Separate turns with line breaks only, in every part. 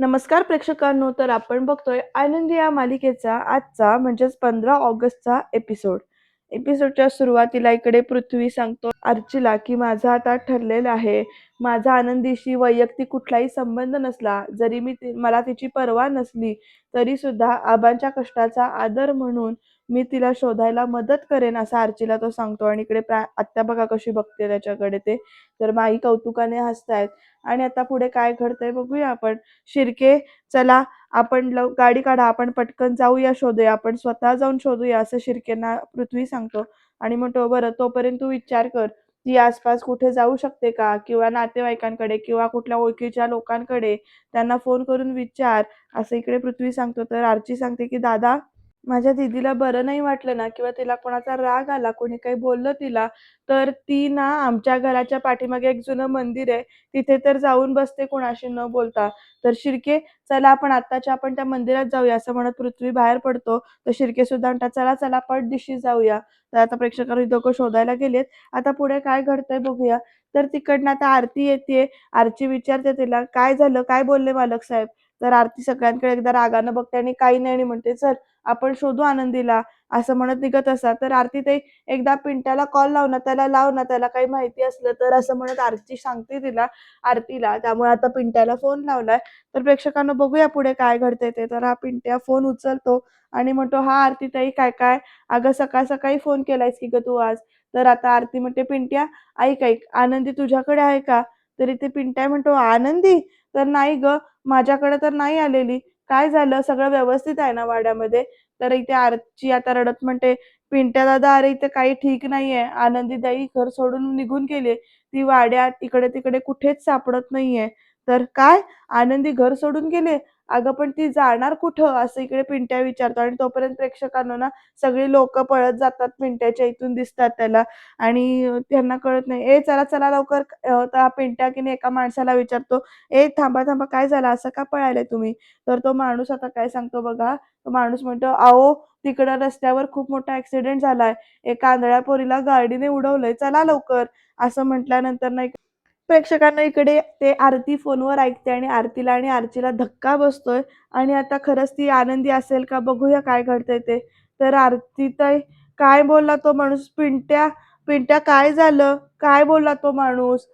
नमस्कार प्रेक्षकांनो, तर आपण बघतोय आनंदी या मालिकेचा आजचा म्हणजेच 15 ऑगस्टचा एपिसोडच्या सुरुवातीला इकडे पृथ्वी सांगतो अर्चीला की माझं आता ठरलेलं आहे. माझा आनंदीशी वैयक्तिक कुठलाही संबंध नसला, जरी मला तिची पर्वा नसली तरी सुद्धा आबांच्या कष्टाचा आदर म्हणून मी तिला शोधायला मदत करेन असं अर्चीला तो सांगतो. आणि इकडे आत्या बघा कशी बघते त्याच्याकडे ते. तर माई कौतुकाने हसतायत. आणि आता पुढे काय घडतंय बघूया आपण. शिर्के, चला आपण गाडी काढा, आपण पटकन जाऊया, शोधूया, आपण स्वतः जाऊन शोधूया असं शिर्केंना पृथ्वी सांगतो. आणि म्हणतो बरं तोपर्यंत तू विचार कर, ती आसपास कुठे जाऊ शकते का, किंवा नातेवाईकांकडे किंवा कुठल्या ओळखीच्या लोकांकडे त्यांना फोन करून विचार असं इकडे पृथ्वी सांगतो. तर आर्ची सांगते की दादा, माझ्या दीदीला बरं नाही वाटलं ना, किंवा तिला कोणाचा राग आला, कोणी काही बोललं तिला, तर ती ना आमच्या घराच्या पाठीमागे एक जुनं मंदिर आहे, तिथे तर जाऊन बसते कुणाशी न बोलता. तर शिर्के, चला आपण आत्ताच्या आपण त्या मंदिरात जाऊया असं म्हणत पृथ्वी बाहेर पडतो. तर शिर्के सुद्धा म्हणतात चला चला पटदिशी जाऊया. तर आता प्रेक्षकांनी दोघं शोधायला गेलेत. आता पुढे काय घडतंय बघूया. तर तिकडनं आता आरती येते. आरची विचारते तिला काय झालं, काय बोलले मालक साहेब. तर आरती सगळ्यांकडे एकदा रागानं बघते आणि काही नाही आणि म्हणते चल आपण शोधू आनंदीला असं म्हणत निघत असतात. तर आरती ते एकदा पिंट्याला कॉल लाव ना, त्याला लाव ना, त्याला काही माहिती असलं तर असं म्हणत आरती सांगते तिला आरतीला. त्यामुळे आता पिंट्याला फोन लावलाय. तर प्रेक्षकांना बघूया पुढे काय घडतंय ते. तर हा पिंट्या फोन उचलतो आणि म्हणतो हा आरतीताई, काय काय, अगं सकाळ सकाळी फोन केलायस की ग तू आज. तर आता आरती म्हणते पिंट्या ऐक ऐक, आनंदी तुझ्याकडे आहे का. तरी ते पिंट्या म्हणतो आनंदी, तर नाही ग, माझ्याकडे तर नाही आलेली. काय झालं, सगळं व्यवस्थित आहे ना वाड्यामध्ये. तर इथे आरची आता रडत म्हणते पिंट्या दादा, अरे इथे काही ठीक नाहीये, आनंदीताई घर सोडून निघून गेले, ती वाड्यात इकडे तिकडे कुठेच सापडत नाहीये. तर काय, आनंदी घर सोडून गेले, अगं पण ती जाणार कुठं असं इकडे पिंट्या विचारतो. आणि तोपर्यंत प्रेक्षकांना ना सगळी लोक पळत जातात पिंट्याच्या इथून, दिसतात त्याला. आणि त्यांना कळत नाही, ए चला चला लवकर. तर पिंट्या की नाही एका माणसाला विचारतो, ए थांबा थांबा, काय झालं, असं का पळाले तुम्ही. तर तो माणूस आता काय सांगतो बघा. तो माणूस म्हणतो अहो, तिकडं रस्त्यावर खूप मोठा ऍक्सिडेंट झालाय, एका आंधळ्या पोरीला गाडीने उडवलंय, चला लवकर असं म्हटल्यानंतर नाही प्रेक्षकांना इकडे ते आरती फोनवर ऐकते आणि आरतीला आणि आर्चीला धक्का बसतोय. आणि आता खरंच ती आनंदी असेल का बघूया काय घडतंय ते. तर आरती ताई, काय बोलला तो माणूस. पिंट्या, पिंट्या काय झालं, काय बोलला तो माणूस.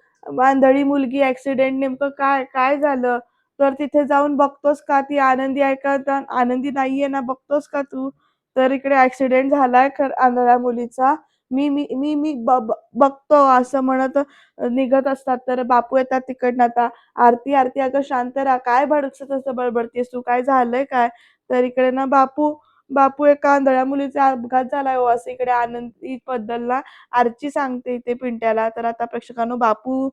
आंधळी मुलगी ऍक्सिडेंट, नेमकं काय काय झालं. तर तिथे जाऊन बघतोस का, ती आनंदी आहे का, आनंदी नाहीये ना, बघतोस का तू. तर इकडे ऍक्सिडेंट झालाय आंधळ्या मुलीचा. मी मी मी मी बघतो असं म्हणत निघत असतात. तर बापू येतात तिकडनं आता. आरती, आरती अगं शांत राहा, काय भडकत असं बडबडतेस तू, काय झालंय काय. तर इकडे ना बापू, बापू एका आंधळ्या मुलीचा अपघात झालाय हो असं इकडे आनंदी बद्दल ना आरची सांगते इथे पिंट्याला. तर आता प्रेक्षकांनो बापू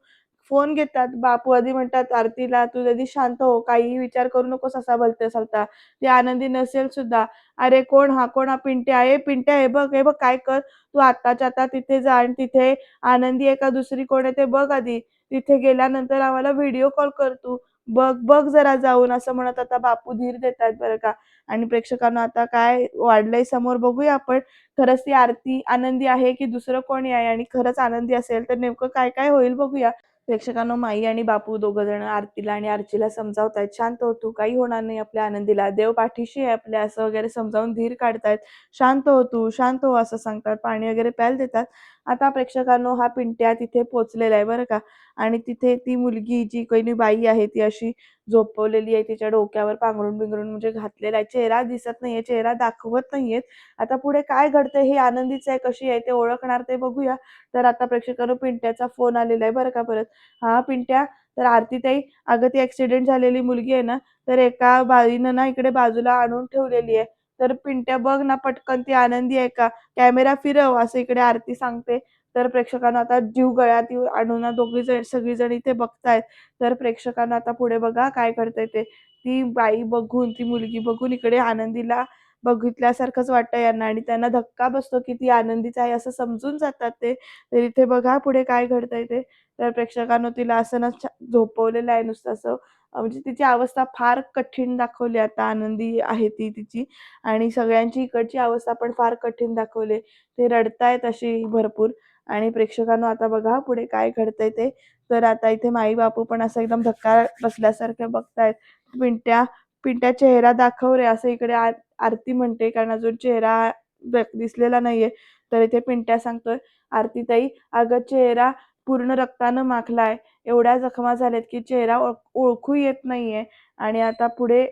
फोन घेतात. बापू आधी म्हणतात आरतीला, तू आधी शांत हो, काहीही विचार करू नकोस असा भलते सलता, ती आनंदी नसेल सुद्धा. अरे कोण हा, कोण हा, पिंट्या आहे, पिंट्या, हे बघ, हे बघ, काय कर तू, आत्ताच्या आता तिथे जा आणि तिथे आनंदी आहे का दुसरी कोण आहे ते बघ आधी. तिथे गेल्यानंतर आम्हाला व्हिडिओ कॉल कर तू. बघ बघ जरा जाऊन असं म्हणत आता बापू धीर देतात बरं का. आणि प्रेक्षकांना आता काय वाढलंय समोर बघूया आपण. खरंच ती आरती आनंदी आहे की दुसरं कोणी आहे, आणि खरंच आनंदी असेल तर नेमकं काय काय होईल बघूया. प्रेक्षकांनो माई आणि बापू दोघं जण आरतीला आणि आर्चीला समजावतायत, शांत हो तू, काही होणार नाही आपल्या आनंदीला, देव पाठीशी आहे आपल्या असं वगैरे समजावून धीर काढतायत. शांत हो तू, शांत हो असं सांगतात, पाणी वगैरे प्यायला देतात. आता प्रेक्षकांनो हा पिंट्या तिथे पोहोचलेला आहे बरं का. आणि तिथे ती मुलगी जी कोणी बाई आहे ती अशी झोपवलेली आहे, तिच्या डोक्यावर पांघरून बिंघरून म्हणजे घातलेला आहे, चेहरा दिसत नाहीये, चेहरा दाखवत नाहीयेत. आता पुढे काय घडतंय, हे आनंदीच आहे, कशी आहे ते ओळखणार ते बघूया. तर आता प्रेक्षकांनो पिंट्याचा फोन आलेला आहे बरं का परत. हा पिंट्या, तर आरतीताई, अगं ती ऍक्सिडेंट झालेली मुलगी आहे ना, तर एका बाईनं ना इकडे बाजूला आणून ठेवलेली आहे. तर पिंट्या बघ ना पटकन, ती आनंदी आहे का, कॅमेरा फिरव असं इकडे आरती सांगते. तर प्रेक्षकांना आता जीव गळ्यात आणून ना दोघी जण सगळीजण इथे बघतायत. तर प्रेक्षकांना आता पुढे बघा काय घडतंय ते. ती बाई बघून, ती मुलगी बघून इकडे आनंदीला बघितल्यासारखंच वाटतं यांना, आणि त्यांना धक्का बसतो की ती आनंदीच आहे असं समजून जातात ते. तर इथे बघा पुढे काय घडतंय ते. तर प्रेक्षकांनो तिला असं ना झोपवलेलं आहे नुसतं असं. म्हणजे तिची अवस्था फार कठीण दाखवली आता, आनंदी आहे ती तिची. आणि सगळ्यांची इकडची अवस्था पण फार कठीण दाखवली, ते रडतायत अशी भरपूर. आणि प्रेक्षकांनो आता बघा पुढे काय घडतंय ते. तर आता इथे माई-बापू पण असं एकदम धक्का बसल्यासारखं बघतायत. पिंट्या पिंट्या चेहरा दाखव रे, असं इकडे आरती म्हणते, कारण अजून चेहरा दिसलेला नाहीये. तर इथे पिंट्या सांगतोय, "आरती ताई, अगं चेहरा पूर्ण रक्तानं माखलाय. एवढ्या जखमा झाल्यात की चेहरा ओळखू येत नाहीये." आणि आता पुढे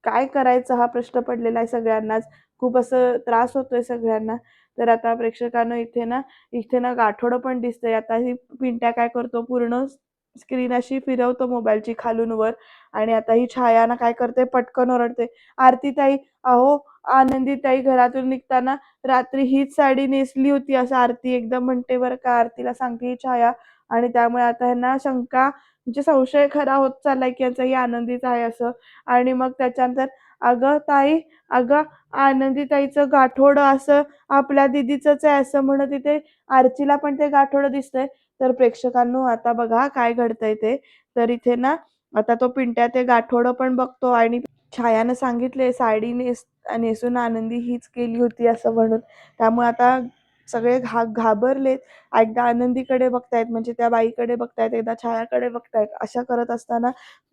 काय करायचं हा प्रश्न पडलेला आहे सगळ्यांनाच. खूप असं त्रास होतोय सगळ्यांना. तर आता प्रेक्षकांनो इथे ना गाठोडं पण दिसतंय. आता ही पिंट्या काय करतो, पूर्ण स्क्रीन अशी फिरवतो मोबाईलची खालून वर आणि आता ही छाया ना काय करते, पटकन ओरडते, "आरतीताई, अहो आनंदीताई घरातून निघताना रात्री हीच साडी नेसली होती." असं आरती एकदम म्हणते बरं का. आरतीला सांगते ही छाया आणि त्यामुळे आता ह्यांना शंका म्हणजे संशय खरा होत चाललाय, की यांचा ही आनंदीच आहे असं. आणि मग त्याच्यानंतर, "अगं ताई, अगं आनंदीताईचं गाठोडं असं आपल्या दीदीचंच आहे." असं म्हणत इथे आर्चीला पण ते गाठोडं दिसतंय. तर प्रेक्षकांनो आता बघा काय घडतंय ते. तर इथे ना आता तो पिंट्या ते गाठोडं पण बघतो आणि छायानं सांगितले साडी नेसून आनंदी हीच केली होती असं म्हणून. त्यामुळे आता सगळे घाबरलेत. एकदा आनंदीकडे बघतायत म्हणजे त्या बाईकडे बघतायत, एकदा छायाकडे बघतायत. अशा करत असताना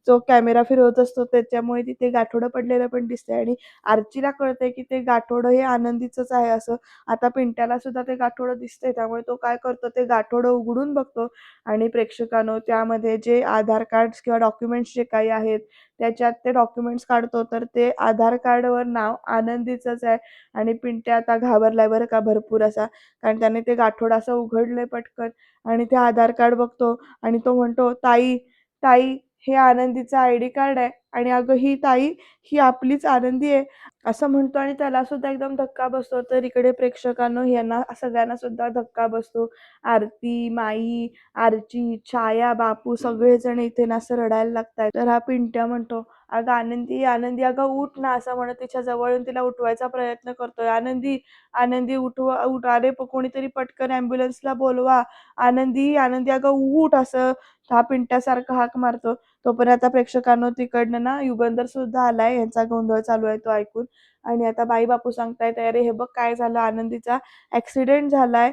जो कॅमेरा फिरवत असतो त्याच्यामुळे तिथे गाठोडं पडलेलं पण दिसतंय आणि आर्चीला कळतंय की ते गाठोडं हे आनंदीचंच आहे असं. आता पिंट्याला सुद्धा ते गाठोडं दिसतंय. त्यामुळे तो काय करतो, ते गाठोडं उघडून बघतो आणि प्रेक्षकांनो त्यामध्ये जे आधार कार्ड्स किंवा डॉक्युमेंट्स जे काही आहेत, त्याच्यात ते डॉक्युमेंट्स काढतो तर ते आधार कार्डवर नाव आनंदीचंच आहे आणि पिंट्या आता घाबरलाय बरं का भरपूर असा. कारण त्याने ते गाठोडं असं उघडलंय पटकन आणि ते आधार कार्ड बघतो आणि तो म्हणतो, "ताई, ताई, हे आनंदीचं आयडी कार्ड आहे आणि अगं ही ताई, ही आपलीच आनंदी आहे." असं म्हणतो आणि त्याला सुद्धा एकदम धक्का बसतो. तर इकडे प्रेक्षकांनो यांना सगळ्यांना सुद्धा धक्का बसतो. आरती, माई, आर्ची, छाया, बापू सगळेजण इथे ना असं रडायला लागतायत. तर हा पिंट्या म्हणतो, "अगं आनंदी, आनंदी अगं उठ ना." असं म्हणत तिच्या जवळ येऊन तिला उठवायचा प्रयत्न करतोय. "आनंदी, आनंदी उठ, अरे कोणीतरी पटकन ॲम्ब्युलन्सला बोलवा. आनंदी, आनंदी अगं उठ." असं हा पिंट्यासारखा हाक मारतो. तोपर्यंत आता प्रेक्षकांनो तिकडनं ना युगंधर सुद्धा आलाय. यांचा गोंधळ चालू आहे तो ऐकून आणि आता बाई-बापू सांगतायत, "अरे हे बघ काय झालं, आनंदीचा ॲक्सिडेंट झालाय."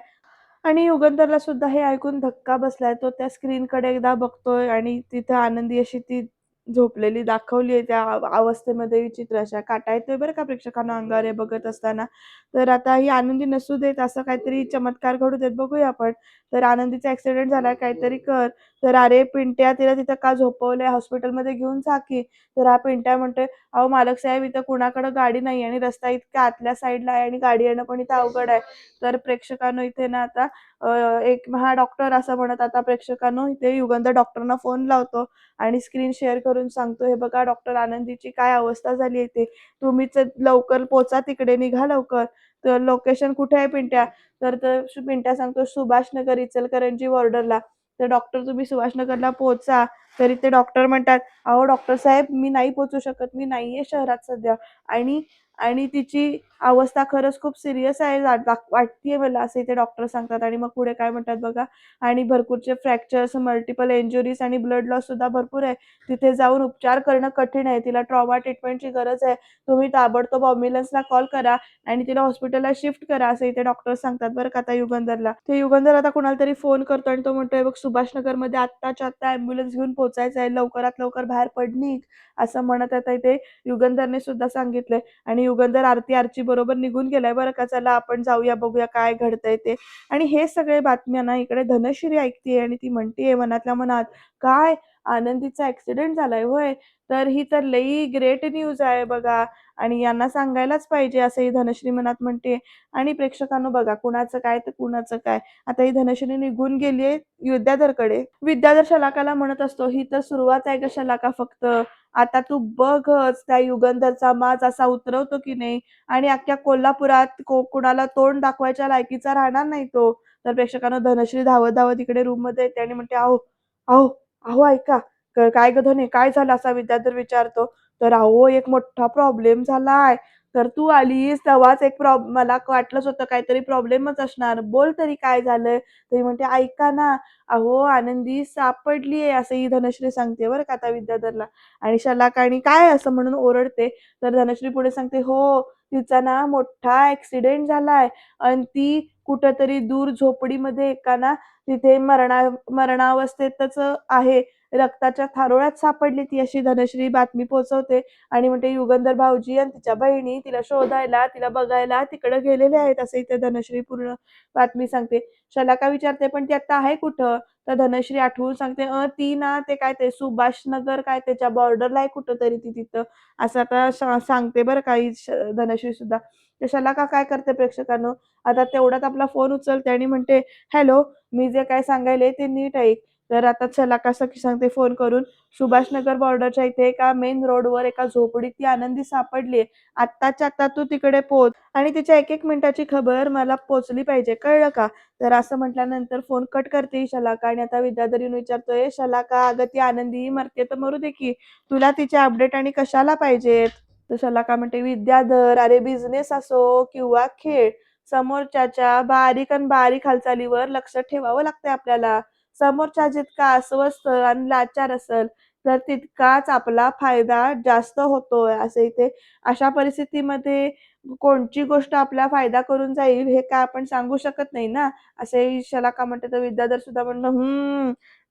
आणि युगंधरला सुद्धा हे ऐकून धक्का बसलाय. तो त्या स्क्रीनकडे एकदा बघतोय आणि तिथं आनंदी अशी ती झोपलेली दाखवली आहे त्या अवस्थेमध्ये विचित्र अशा. काटा येतोय बरं का प्रेक्षकांना अंगावर हे बघत असताना. तर आता ही आनंदी नसू देत, असं काहीतरी चमत्कार घडू देत, बघूया आपण. तर आनंदीचा ॲक्सिडेंट झालाय, काहीतरी कर. तर "अरे पिंट्या, तिला तिथं का झोपवलंय? हॉस्पिटलमध्ये घेऊन जा की." तर हा पिंट्या म्हणतोय, "अहो मालक साहेब, इथं कुणाकडे गाडी नाही आणि रस्ता इतक्या आतल्या साईडला आहे आणि गाडी येणं पण इथं अवघड आहे." तर प्रेक्षकांनो इथे ना आता एक हा डॉक्टर असं म्हणत आता प्रेक्षकांनो इथे युगंधर डॉक्टरना फोन लावतो आणि स्क्रीन शेअर करून सांगतो, "हे बघा डॉक्टर, आनंदीची काय अवस्था झाली आहे ते. तुम्हीच लवकर पोहचा तिकडे, निघा लवकर." तर "लोकेशन कुठे आहे पिंट्या?" तर पिंट्या सांगतो, "सुभाषनगर, इचलकरंजी बॉर्डरला." तर "डॉक्टर, तुम्ही सुभाषनगरला पोहोचा." तरी ते डॉक्टर म्हणतात, "अहो डॉक्टर साहेब, मी नाही पोहोचू शकत. मी नाहीये शहरात सध्या आणि आणि तिची अवस्था खरंच खूप सीरियस आहे वाटतीये मला." असे ते डॉक्टर सांगतात आणि मग पुढे काय म्हणतात बघा, "आणि भरपूरचे फ्रॅक्चर्स, मल्टिपल इंज्युरीज आणि ब्लड लॉस सुद्धा भरपूर आहे. तिथे जाऊन उपचार करणं कठीण आहे. तिला ट्रॉमा ट्रीटमेंटची गरज आहे. तुम्ही ताबडतोब ॲम्ब्युलन्सला कॉल करा आणि तिला हॉस्पिटलला शिफ्ट करा." असं इथे डॉक्टर सांगतात बरं का आता युगंधरला. ते युगंधर आता कुणाला तरी फोन करतो आणि तो म्हणतोय, "बघ सुभाषनगरमध्ये आत्ताच्या आत्ता ॲम्ब्युलन्स घेऊन पोहोचायचं आहे. लवकरात लवकर बाहेर पड निघ." असं म्हणत आता इथे युगंधरने सुद्धा सांगितलंय आणि युगंधर आर्ची बरोबर निघून गेलाय बरं का. "चला आपण जाऊया, बघूया काय घडतंय ते." आणि हे सगळे बातम्या ना इकडे धनश्री ऐकतीये आणि ती म्हणतीये मनातल्या मनात, "काय? आनंदीचा ॲक्सिडेंट झालाय होय? तर ही तर लई ग्रेट न्यूज आहे बघा आणि यांना सांगायलाच पाहिजे." असं ही धनश्री मनात म्हणते आणि प्रेक्षकांनो बघा कुणाचं काय तर कुणाचं काय. आता ही धनश्री निघून गेलीये विद्याधरकडे. विद्याधर शलाकाला म्हणत असतो, "ही तर सुरुवात आहे गं शलाका फक्त. आता तू बघच त्या युगंधरचा माज असा उतरवतो की नाही आणि अख्ख्या कोल्हापुरात कुणाला तोंड दाखवायच्या लायकीचा राहणार नाही तो." तर प्रेक्षकांनो धनश्री धावत-धावत इकडे रूममध्ये येते आणि म्हणते, "अहो, अहो, अहो ऐका." "काय गं धने, काय झालं?" असा विद्याधर विचारतो. तर "अहो, एक मोठा प्रॉब्लेम झालाय." तर "तू आलीस तेव्हाच एक मला वाटलंच होतं काहीतरी प्रॉब्लेमच असणार. बोल तरी काय झालंय?" तर म्हणते, "ऐका ना, अहो आनंदी सापडली आहे." असं ही धनश्री सांगते बरं का आता विद्याधरला. आणि शलाका आणि "काय?" असं म्हणून ओरडते. तर धनश्री पुढे सांगते, "हो, तिचा ना मोठा ॲक्सिडेंट झालाय आणि ती कुठंतरी दूर झोपडीमध्ये एका तिथे मरणावस्थेतच आहे, रक्ताच्या थारोळ्यात सापडली ती, अशी धनश्री बातमी पोहोचवते. आणि म्हणते युगंधर भाऊजी आणि तिच्या बहिणी तिला शोधायला, तिला बघायला तिकडे गेलेले आहेत, असं इथे धनश्री पूर्ण बातमी सांगते. शलाका विचारते, पण ती आता आहे कुठं? तर धनश्री आठवून सांगते, ती ना ते काय ते सुभाष नगर काय त्याच्या बॉर्डरला आहे कुठं तरी ती तिथं, असं आता सांगते बरं का धनश्री सुद्धा. तर शलाका काय करते प्रेक्षकांनो, आता तेवढ्यात आपला फोन उचलते आणि म्हणते, हॅलो, मी जे काय सांगायले ते नीट ऐक. तर आता शलाका सखी सांगते फोन करून, सुभाषनगर बॉर्डरच्या इथे एका मेन रोडवर एका झोपडीत ती आनंदी सापडली. आत्ताच्या आत्ता तू तिकडे पोहोच आणि तिच्या एक एक मिनिटाची खबर मला पोचली पाहिजे, कळलं का? तर असं म्हटल्यानंतर फोन कट करते शलाका आणि आता विद्याधर येऊन विचारतोय, शलाका अगं ती आनंदी मरते तर मरू दे की, तुला तिचे अपडेट आणि कशाला पाहिजेत? तर शलाका म्हणते, विद्याधर अरे बिझनेस असो किंवा खेळ, समोरच्याच्या बारीक आणि बारीक हालचालीवर लक्ष ठेवावं लागतंय आपल्याला. समोरचा जितका अस्वस्थ आणि लाचार असेल तर तितकाच आपला फायदा जास्त होतोय, असं इथे. अशा परिस्थितीमध्ये कोणची गोष्ट आपला फायदा करून जाईल हे काय आपण सांगू शकत नाही ना, असे शलाका म्हणते. तर विद्याधर सुद्धा म्हणतो,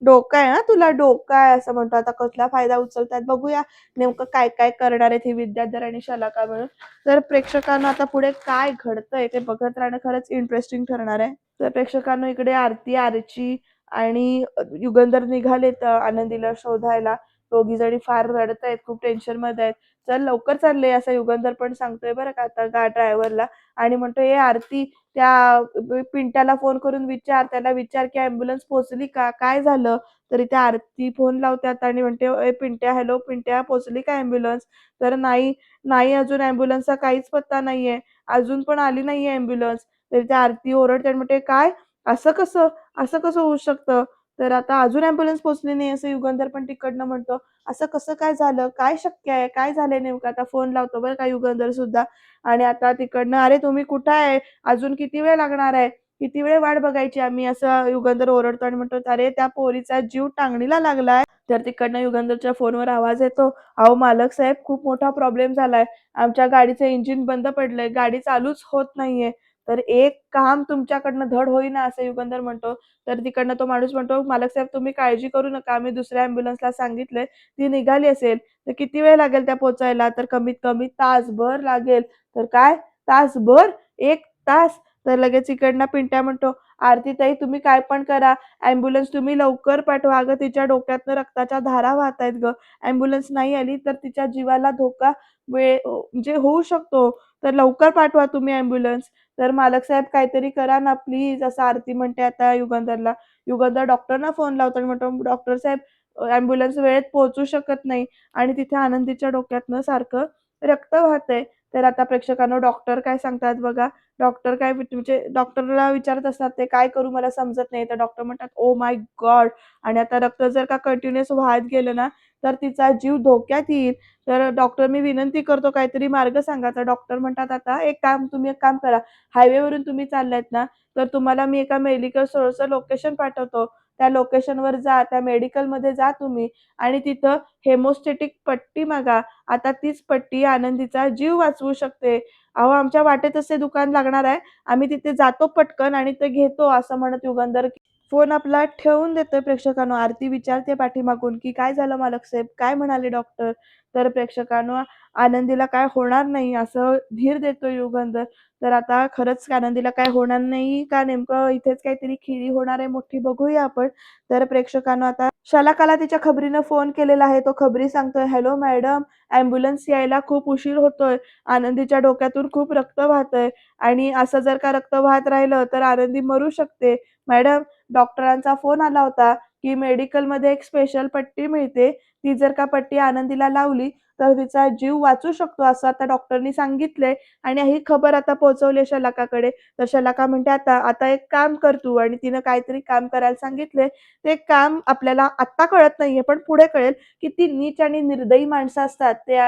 डोकं आहे, तुला डोकं आहे, असं म्हणतो. आता कसला फायदा उचलतात बघूया, नेमकं काय काय करणार आहेत ही विद्याधर आणि शलाका मिळून. तर प्रेक्षकांना आता पुढे काय घडतंय ते बघत राहणं खरंच इंटरेस्टिंग ठरणार आहे. तर प्रेक्षकांनो, इकडे आरती, आर्ची आणि युगंधर निघालेत आनंदीला शोधायला. दोघी जणी फार रडतायत, खूप टेन्शन मध्ये आहेत. चल लवकर चालले, असं युगंधर पण सांगतोय बरं का आता ड्रायव्हरला. आणि म्हणतो, ए आरती, त्या पिंट्याला फोन करून विचार, त्याला विचार की ॲम्ब्युलन्स पोहोचली का, काय झालं? तरी त्या आरती फोन लावतात आणि म्हणते, ए पिंट्या, हॅलो पिंट्या, पोहोचली का ॲम्ब्युलन्स? तर नाही, नाही अजून ॲम्ब्युलन्सचा काहीच पत्ता नाहीये, अजून पण आली नाहीये ॲम्ब्युलन्स. तरी त्या आरती ओरडते आणि म्हणते, काय, असं कसं, असं कसं होऊ शकतं? तर आता अजून ॲम्ब्युलन्स पोहोचली नाही, असं युगंधर पण तिकडनं म्हणतो. असं कसं काय झालं, काय शक्य आहे, काय झालंय नेमकं? आता फोन लावतो बरं का युगंधर सुद्धा. आणि आता तिकडनं, अरे तुम्ही कुठं आहे, अजून किती वेळ लागणार आहे, किती वेळ वाट बघायची आम्ही, असं युगंधर ओरडतो आणि म्हणतो, अरे त्या पोरीचा जीव टांगणीला लागलाय. तर तिकडनं युगंधरच्या फोनवर आवाज येतो, अहो मालक साहेब, खूप मोठा प्रॉब्लेम झालाय, आमच्या गाडीचं इंजिन बंद पडलंय, गाडी चालूच होत नाहीये. तर एक काम तुमच्याकडनं धड होईना, असं युगंधर म्हणतो. तर तिकडनं तो माणूस म्हणतो, मालक साहेब तुम्ही काळजी करू नका, आम्ही दुसऱ्या ॲम्ब्युलन्सला सांगितलंय, ती निघाली असेल. तर किती वेळ लागेल त्या पोहोचायला? तर कमीत कमी तासभर लागेल. तर काय, तासभर, 1 तास? तर लगेच इकडनं पिंट्या म्हणतो, आरती ताई तुम्ही काय पण करा, ॲम्ब्युलन्स तुम्ही लवकर पाठवा, अगं तिच्या डोक्यातनं रक्ताच्या धारा वाहत आहेत गं, ॲम्ब्युलन्स नाही आली तर तिच्या जीवाला धोका म्हणजे होऊ शकतो, तर लवकर पाठवा तुम्ही ॲम्ब्युलन्स. तर मालक साहेब काहीतरी करा ना प्लीज, असं आरती म्हणते आता युगंधरला. युगंधर डॉक्टरना फोन लावतो आणि म्हणतो, डॉक्टर साहेब, ॲम्ब्युलन्स वेळेत पोहोचू शकत नाही आणि तिथे आनंदीच्या डोक्यातनं सारखं रक्त वाहतंय. तर आता प्रेक्षकांनो, डॉक्टर काय सांगतात बघा. डॉक्टर काय म्हणजे डॉक्टरला विचारत असतात, ते काय करू मला समजत नाही. तर डॉक्टर म्हणतात, ओ माय गॉड, आणि आता रक्त जर का कंटिन्युअस वाहत गेलं ना तर तिचा जीव धोक्यात येईल. तर डॉक्टर मी विनंती करतो काहीतरी मार्ग सांगा. तर डॉक्टर म्हणतात, आता तुम्ही एक काम करा, हायवेवरून तुम्ही चाललायत ना, तर तुम्हाला मी एका मेडिकल स्टोअरचं लोकेशन पाठवतो. त्या लोकेशनवर जा, त्या मेडिकलमध्ये जा तुम्ही आणि तिथं हेमोस्टॅटिक पट्टी मागा. आता तीच पट्टी आनंदीचा जीव वाचवू शकते. अहो आमच्या वाटेतच ते दुकान लागणार आहे, आम्ही तिथे जातो पटकन आणि ते घेतो, असं म्हणत युगंधर फोन आपला ठेवून देतोय. प्रेक्षकांनो, आरती विचारते पाठीमागून की काय झालं मालक साहेब, काय म्हणाले डॉक्टर? तर प्रेक्षकांनो, आनंदीला काय होणार नाही असं धीर देतो युगंधर. तर आता खरंच आनंदीला काय होणार नाही का, नेमकं इथेच काहीतरी खिरी होणार आहे मोठी, बघूया आपण. तर प्रेक्षकांनो, आता शलाकाला तिच्या खबरीनं फोन केलेला आहे. तो खबरी सांगतोय, हॅलो मॅडम, ॲम्ब्युलन्स यायला खूप उशीर होतोय, आनंदीच्या डोक्यातून खूप रक्त वाहतंय आणि असं जर का रक्त वाहत राहिलं तर आनंदी मरू शकते. मॅडम, डॉक्टरांचा फोन आला होता की मेडिकलमध्ये एक स्पेशल पट्टी मिळते, ती जर का पट्टी आनंदीला लावली तर तिचा जीव वाचू शकतो, असं आता डॉक्टरनी सांगितलंय. आणि ही खबर आता पोहोचवली शलाकाकडे. तर शलाका म्हणते, आता आता एक काम कर तू, आणि तिनं काहीतरी काम करायला सांगितलंय. ते काम आपल्याला आत्ता कळत नाहीये, पण पुढे कळेल. किती नीच आणि निर्दयी माणसं असतात ते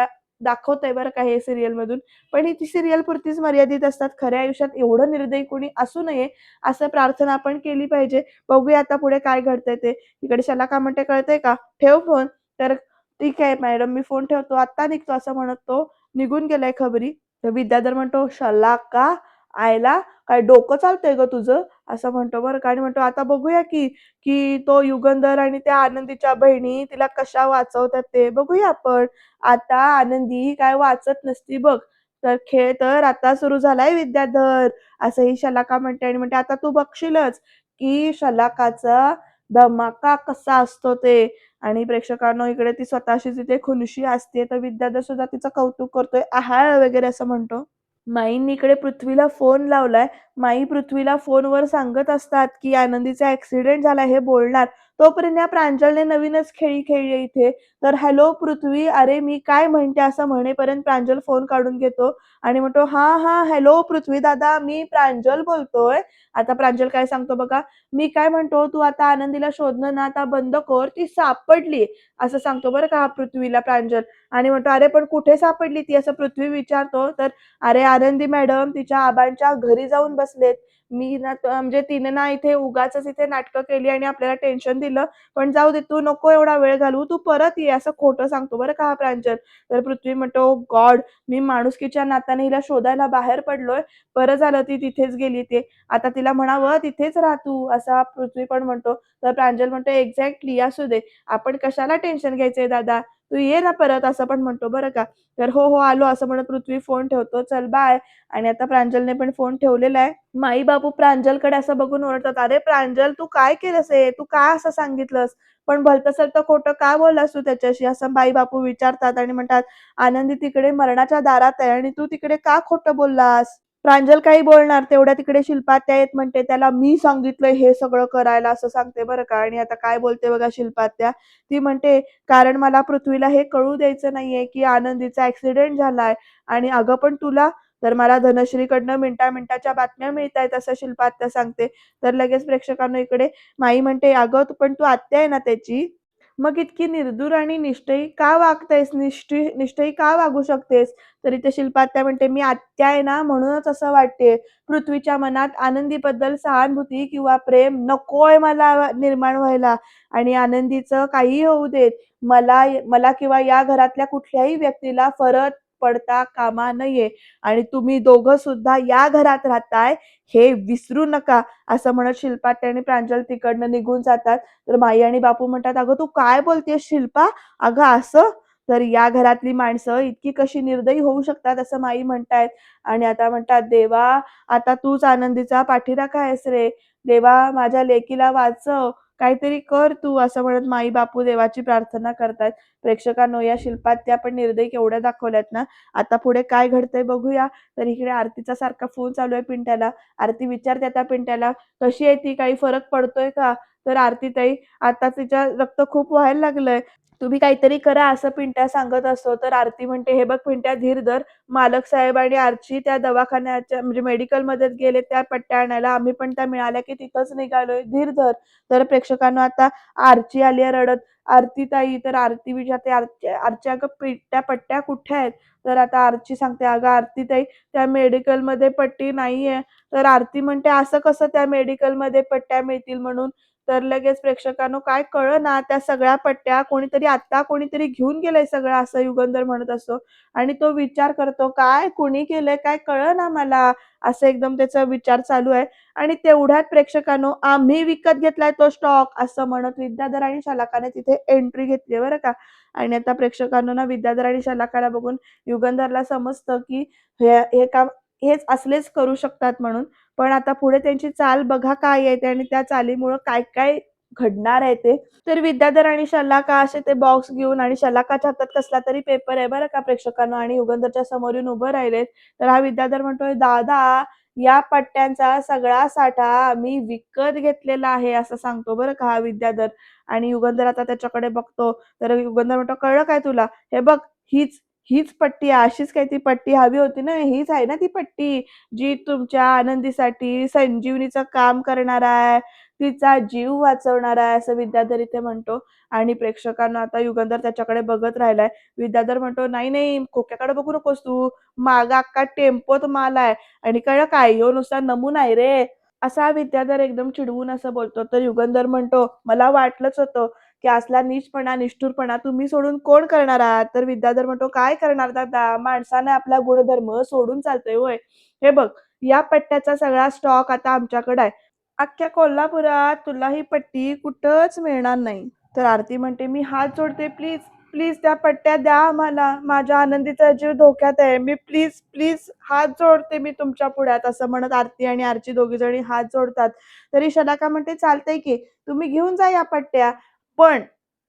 दाखवतंय बरं का हे सीरियलमधून. पण ही ती सीरियल पुरतीच मर्यादित असतात. खऱ्या आयुष्यात एवढं निर्दयी कोणी असू नये, असं प्रार्थना आपण केली पाहिजे. बघूया आता पुढे काय घडतंय ते. इकडे शलाका म्हणते, कळतंय का, ठेव फोन. तर ठीक आहे मॅडम, मी फोन ठेवतो, आत्ता निघतो, असं म्हणत तो निघून गेलाय खबरी. तर विद्याधर म्हणतो, शलाका आयला काय डोकं चालतंय ग तुझं असं म्हणतो बरं का. आणि म्हणतो आता बघूया की तो युगंधर आणि त्या आनंदीच्या बहिणी तिला कशा वाचवतात ते बघूया आपण. आता आनंदी ही काय वाचत नसती बघ. तर खेळ तर आता सुरू झालाय विद्याधर असं ही शलाका म्हणते. आणि म्हणते आता तू बघशीलच की शलाकाचा धमाका कसा असतो ते. आणि प्रेक्षकांनो इकडे ती स्वतःशीच इथे खुनशी असते तर विद्याधर सुद्धा तिचं कौतुक करतोय आहाळ वगैरे असं म्हणतो. माईंनी इकडे पृथ्वीला फोन लावलाय. माई पृथ्वीला फोनवर सांगत असतात की आनंदीचा ऍक्सिडेंट झालाय हे बोलणार. तोपर्यंत या प्रांजलने नवीनच खेळी खेळली इथे. तर हॅलो पृथ्वी, अरे मी काय म्हणते असं म्हणेपर्यंत प्रांजल फोन काढून घेतो आणि म्हणतो हा हा हॅलो पृथ्वी दादा, मी प्रांजल बोलतोय. आता प्रांजल काय सांगतो बघा, मी काय म्हणतो तू आता आनंदीला शोधणं ना आता बंद कर, ती सापडली असं सांगतो बरं का हा पृथ्वीला प्रांजल. आणि म्हणतो अरे पण कुठे सापडली ती असं पृथ्वी विचारतो. तर अरे आनंदी मॅडम तिच्या आबांच्या घरी जाऊन बसलेत. मी ना म्हणजे तिने ना इथे उगाचच इथे नाटकं केली आणि आपल्याला टेन्शन दिलं. पण जाऊ दे तू नको एवढा वेळ घालवू, तू परत ये असं खोटं सांगतो बरं का हा प्रांजल. तर पृथ्वी म्हणतो गॉड, मी माणुसकीच्या नात्याने हिला शोधायला बाहेर पडलोय. बरं झालं ती तिथेच गेली ते. आता तिला म्हणावं तिथेच राह तू असा पृथ्वी पण म्हणतो. तर प्रांजल म्हणतो एक्झॅक्टली असू दे. आपण कशाला टेन्शन घ्यायचंय दादा. तू ये ना परत असं पण म्हणतो बरं का. तर हो, हो आलो असं म्हणत पृथ्वी फोन ठेवतो. चल बाय. आणि आता प्रांजलने पण फोन ठेवलेला आहे. माई-बापू प्रांजलकडे असं बघून ओरडतात, "अरे प्रांजल तू काय केलंस हे? तू का असं सांगितलंस? पण भलतं-सलतं खोटं का बोललास तू त्याच्याशी?" असं माई-बापू विचारतात आणि म्हणतात, "आनंदी तिकडे मरणाच्या दारात आहे आणि तू तिकडे का खोटं बोललास?" प्रांजल काही बोलणार तेवढ्या तिकडे शिल्पात्या येत म्हणते, "त्याला मी सांगितलंय हे सगळं करायला," असं सांगते बरं का. आणि आता काय बोलते बघा शिल्पात्या. ती म्हणते, "कारण मला पृथ्वीला हे कळू द्यायचं नाहीये की आनंदीचा ॲक्सिडेंट झालाय आणि अगं पण तुला तर मला धनश्रीकडनं मिनिटा-मिनिटाच्या बातम्या मिळतायत," असं शिल्पात्या सांगते. तर लगेच प्रेक्षकांनो इकडे माई म्हणते, "अगं पण तू आत्या आहे ना त्याची? मग इतकी निर्दूर आणि निष्ठई का वागतेस? निष्ठई का वागू शकतेस?" तर इथे शिल्पात्या म्हणते, "मी आत्या आहे ना म्हणूनच असं वाटते. पृथ्वीच्या मनात आनंदीबद्दल सहानुभूती किंवा प्रेम नकोय मला निर्माण व्हायला आणि आनंदीचं काहीही होऊ देत. मला मला किंवा या घरातल्या कुठल्याही व्यक्तीला फरक पडता कामा नये आणि तुम्ही दोघं सुद्धा या घरात राहताय हे विसरू नका," असं म्हणत शिल्पात्या आणि प्रांजल तिकडनं निघून जातात. तर माई आणि बापू म्हणतात, "अगं तू काय बोलतेस शिल्पा? अगं असं?" तर या घरातली माणसं इतकी कशी निर्दयी होऊ शकतात असं माई म्हणतायत. आणि आता म्हणतात, "देवा आता तूच आनंदीचा पाठीराखा आहेस रे. देवा माझ्या लेकीला वाचव. काहीतरी कर तू," असं म्हणत माई-बापू देवाची प्रार्थना करतायत. प्रेक्षकांनो या शिल्पात्या पण निर्दयी केवढ्या दाखवल्यात ना. आता पुढे काय घडतंय बघूया. तर इकडे आरतीचा सारखा फोन चालू आहे पिंट्याला. आरती विचारते आता पिंट्याला, "कशी आहे ती? काही फरक पडतोय का?" तर आरतीताई, "आता तिच्या रक्त खूप व्हायला लागलंय. तुम्ही काहीतरी करा," असं पिंट्या सांगत असतो. तर आरती म्हणते, "हे बघ पिंट्या धीर धर. मालक साहेब आणि आर्ची त्या दवाखान्याच्या म्हणजे मेडिकलमध्येच गेले त्या पट्ट्या आणायला. आम्ही पण त्या मिळाल्या की तिथंच निघालोय. धीर धर." तर प्रेक्षकांना आता आर्ची आली आहे रडत. "आरतीताई." तर आरती विचारते, "आर्ची अगं त्या पट्ट्या कुठे आहेत?" तर आता आर्ची सांगते, "अगं आरतीताई त्या मेडिकलमध्ये पट्टी नाहीये." तर आरती म्हणते, "असं कसं त्या मेडिकलमध्ये पट्ट्या मिळतील म्हणून?" तर लगेच प्रेक्षकांनो काय कळेना त्या सगळ्या पट्ट्या कोणीतरी घेऊन गेलंय सगळं असं युगंधर म्हणत असतो. आणि तो विचार करतो, "काय कुणी केलंय काय कळेना मला." असं एकदम त्याचा विचार चालू आहे. आणि तेवढ्यात प्रेक्षकांनो आम्ही विकत घेतलाय तो स्टॉक असं म्हणत विद्याधर आणि शलाकाने तिथे एंट्री घेतली बरं का. आणि आता प्रेक्षकांनो ना विद्याधर आणि शलाकाला बघून युगंधरला समजतं की हे हे काम हेच असलेच करू शकतात म्हणून. पण आता पुढे त्यांची चाल बघा काय येते आणि त्या चालीमुळं काय-काय घडणार आहे ते. तर विद्याधर आणि शलाका असे ते बॉक्स घेऊन आणि शलाकाच्या हातात कसला तरी पेपर आहे बरं का प्रेक्षकांनो आणि युगंधरच्या समोर येऊन उभं राहिलेत. तर हा विद्याधर म्हणतोय, "दादा या पट्ट्यांचा सगळा साठा आम्ही विकत घेतलेला आहे," असं सांगतो बरं का हा विद्याधर. आणि युगंधर आता त्याच्याकडे बघतो. तर युगंधर म्हणतो, "कळलं काय तुला? हे बघ हीच हीच पट्टी आहे. अशीच काही ती पट्टी हवी होती ना, हीच आहे ना ती पट्टी, जी तुमच्या आनंदीसाठी संजीवनीचं काम करणार आहे, तिचा जीव वाचवणार आहे," असं विद्याधर इथे म्हणतो. आणि प्रेक्षकांना आता युगंधर त्याच्याकडे बघत राहिलाय. विद्याधर म्हणतो, "नाही, नाही खोक्याकडे बघू नकोस तू. मागं अख्खा टेम्पोत माल आहे आणि कळलं काय, ह्यो नुसता नमुना आहे रे." असा विद्याधर एकदम चिडवून असं बोलतो. तर युगंधर म्हणतो, "मला वाटलंच होतं, की असला नीचपणा, निष्ठुरपणा तुम्ही सोडून कोण करणार आहात?" तर विद्याधर म्हणतो, "काय करणार दादा? माणसाने आपला गुणधर्म सोडून चालतंय होय? हे बघ, या पट्ट्याचा सगळा स्टॉक आता आमच्याकडे आहे. अख्ख्या कोल्हापुरात तुला ही पट्टी कुठंच मिळणार नाही. तर आरती म्हणते, "मी हात जोडते प्लीज, प्लीज त्या पट्ट्या द्या आम्हाला. माझ्या आनंदीचा जीव धोक्यात आहे. मी प्लीज, प्लीज हात जोडते मी तुमच्या पुढ्यात." असं म्हणत आरती आणि आरची दोघीजणी हात जोडतात. तरी शलाका म्हणते, "चालतंय की, तुम्ही घेऊन जा या पट्ट्या. पण,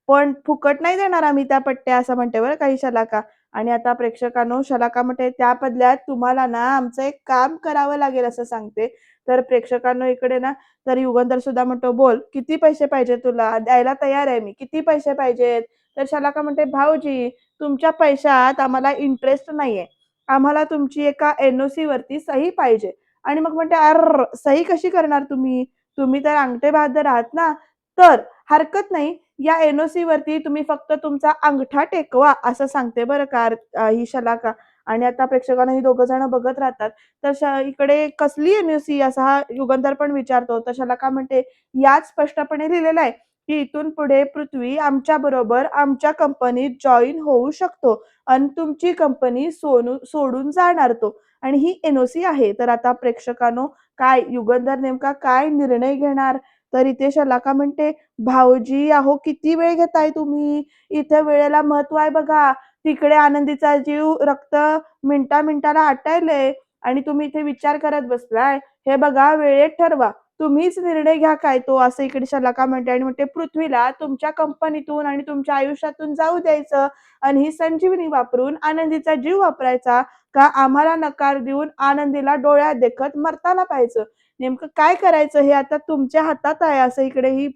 पण फुकट नाही देणार आम्ही त्या पट्ट्या." असं म्हणते बरं का शलाका. आणि आता प्रेक्षकांनो, शलाका म्हणते, "त्या बदल्यात तुम्हाला ना आमचं एक काम करावं लागेल." असं सांगते. तर प्रेक्षकांनो इकडे ना, तर युगंधर सुद्धा म्हणतो, "बोल, किती पैसे पाहिजे तुला? द्यायला तयार आहे मी. किती पैसे पाहिजेत?" तर शलाका म्हणते, "भाऊजी, तुमच्या पैशात आम्हाला इंटरेस्ट नाहीये. आम्हाला तुमची एका एन-ओ-सी वरती सही पाहिजे." आणि मग म्हणते, "अर्र! सही कशी करणार तुम्ही? तुम्ही तर अंगठे बहाद्दर आहात ना. तर हरकत नाही, या एन-ओ-सी वरती तुम्ही फक्त तुमचा अंगठा टेकवा." असं सांगते बरं का ही शलाका. आणि आता प्रेक्षकांना ही दोघं जण बघत राहतात. तर इकडे कसली एन-ओ-सी असा हा युगंधर पण विचारतो. तर शलाका म्हणते, "यात स्पष्टपणे लिहिलेलं आहे, की इथून पुढे पृथ्वी आमच्याबरोबर आमच्या कंपनीत जॉइन होऊ शकतो आणि तुमची कंपनी सोडून जाणार तो. आणि ही एन-ओ-सी आहे." तर आता प्रेक्षकांनो, काय युगंधर नेमका काय निर्णय घेणार? तर इथे शलाका म्हणते, "भाऊजी अहो किती वेळ घेताय तुम्ही? इथे वेळेला महत्त्व आहे बघा. तिकडे आनंदीचा जीव रक्त मिनिटा-मिनिटाला आटायलंय आणि तुम्ही इथे विचार करत बसलाय. हे बघा वेळेत ठरवा. तुम्हीच निर्णय घ्या काय तो." असं इकडे शलाका म्हणते आणि म्हणते, "पृथ्वीला तुमच्या कंपनीतून आणि तुमच्या आयुष्यातून जाऊ द्यायचं आणि ही संजीवनी वापरून आनंदीचा जीव वापरायचा का आम्हाला नकार देऊन आनंदीला डोळ्यात देखत मरताना पाहायचं? नेमकं काय करायचं हे आता तुमच्या हातात आहे." असं इकडे ही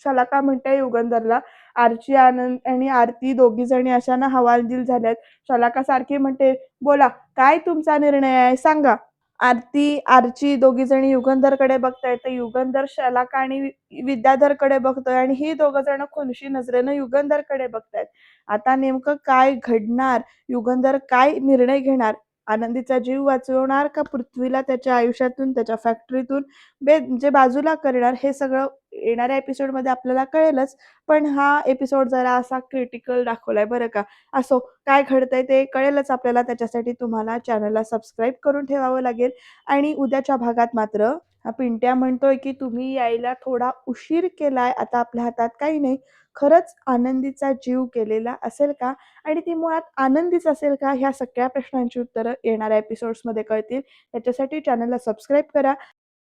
शलाका म्हणते युगंधरला. आर्ची आणि आरती दोघी जणी अशा ना हवालदिल झाल्यात. शलाका सारखी म्हणते, "बोला, काय तुमचा निर्णय आहे सांगा." आर्ची दोघी जणी युगंधरकडे बघतायत. तर युगंधर शलाका आणि विद्याधरकडे बघतोय आणि ही दोघं जण खुनशी नजरेनं युगंधरकडे बघतायत. आता नेमकं काय घडणार? युगंधर काय निर्णय घेणार? आनंदीचा जीव वाचवणार का पृथ्वीला त्याच्या आयुष्यातून, त्याच्या फॅक्टरीतून म्हणजे बाजूला करणार? हे सगळं येणाऱ्या एपिसोडमध्ये आपल्याला कळेलच. पण हा एपिसोड जरा असा क्रिटिकल दाखवलाय बरं का. असो, काय घडतंय ते कळेलच आपल्याला. त्याच्यासाठी तुम्हाला चॅनलला सबस्क्राईब करून ठेवावं लागेल. आणि उद्याच्या भागात मात्र हा पिंट्या म्हणतोय, की "तुम्ही यायला थोडा उशीर केलाय. आता आपल्या हातात काही नाही. खरंच आनंदीचा जीव गेलेला असेल का? आणि ती मुळात आनंदीच असेल का?" ह्या सगळ्या प्रश्नांची उत्तरं येणाऱ्या एपिसोड्समध्ये कळतील. त्याच्यासाठी चॅनलला सबस्क्राईब करा.